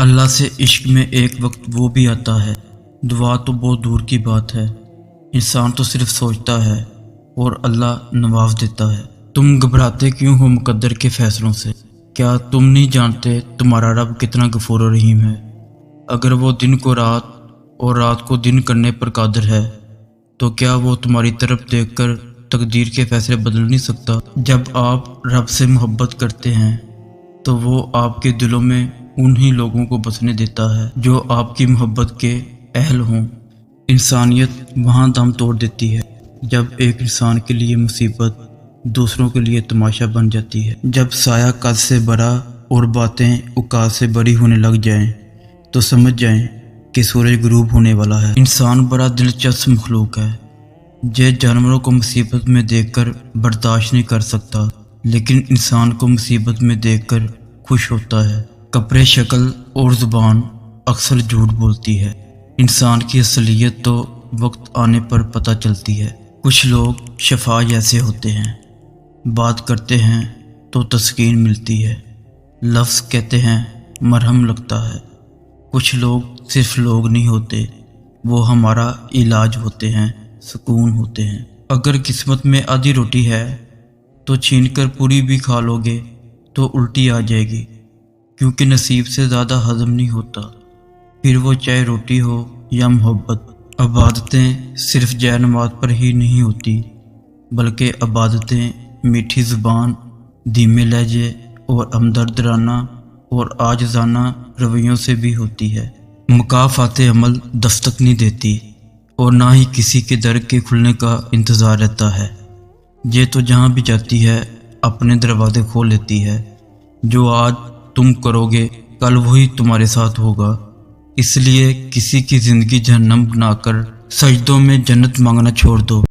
اللہ سے عشق میں ایک وقت وہ بھی آتا ہے، دعا تو بہت دور کی بات ہے، انسان تو صرف سوچتا ہے اور اللہ نواز دیتا ہے۔ تم گھبراتے کیوں ہو مقدر کے فیصلوں سے؟ کیا تم نہیں جانتے تمہارا رب کتنا غفور و رحیم ہے؟ اگر وہ دن کو رات اور رات کو دن کرنے پر قادر ہے تو کیا وہ تمہاری طرف دیکھ کر تقدیر کے فیصلے بدل نہیں سکتا؟ جب آپ رب سے محبت کرتے ہیں تو وہ آپ کے دلوں میں انہی لوگوں کو بسنے دیتا ہے جو آپ کی محبت کے اہل ہوں۔ انسانیت وہاں دم توڑ دیتی ہے جب ایک انسان کے لیے مصیبت دوسروں کے لیے تماشا بن جاتی ہے۔ جب سایہ قد سے بڑا اور باتیں اوقات سے بڑی ہونے لگ جائیں تو سمجھ جائیں کہ سورج غروب ہونے والا ہے۔ انسان بڑا دلچسپ مخلوق ہے، یہ جانوروں کو مصیبت میں دیکھ کر برداشت نہیں کر سکتا، لیکن انسان کو مصیبت میں دیکھ کر خوش ہوتا ہے۔ کپڑے، شکل اور زبان اکثر جھوٹ بولتی ہے، انسان کی اصلیت تو وقت آنے پر پتہ چلتی ہے۔ کچھ لوگ شفا جیسے ہوتے ہیں، بات کرتے ہیں تو تسکین ملتی ہے، لفظ کہتے ہیں مرہم لگتا ہے۔ کچھ لوگ صرف لوگ نہیں ہوتے، وہ ہمارا علاج ہوتے ہیں، سکون ہوتے ہیں۔ اگر قسمت میں آدھی روٹی ہے تو چھین کر پوری بھی کھا لو گے تو الٹی آ جائے گی، کیونکہ نصیب سے زیادہ ہضم نہیں ہوتا، پھر وہ چاہے روٹی ہو یا محبت۔ عبادتیں صرف جے نماز پر ہی نہیں ہوتی، بلکہ عبادتیں میٹھی زبان، دھیمے لہجے اور ہمدردانہ اور عاجزانہ رویوں سے بھی ہوتی ہے۔ مکافات عمل دستک نہیں دیتی اور نہ ہی کسی کے در کے کھلنے کا انتظار رہتا ہے، یہ تو جہاں بھی جاتی ہے اپنے دروازے کھول لیتی ہے۔ جو آج تم کرو گے کل وہی تمہارے ساتھ ہوگا، اس لیے کسی کی زندگی جہنم بنا کر سجدوں میں جنت مانگنا چھوڑ دو۔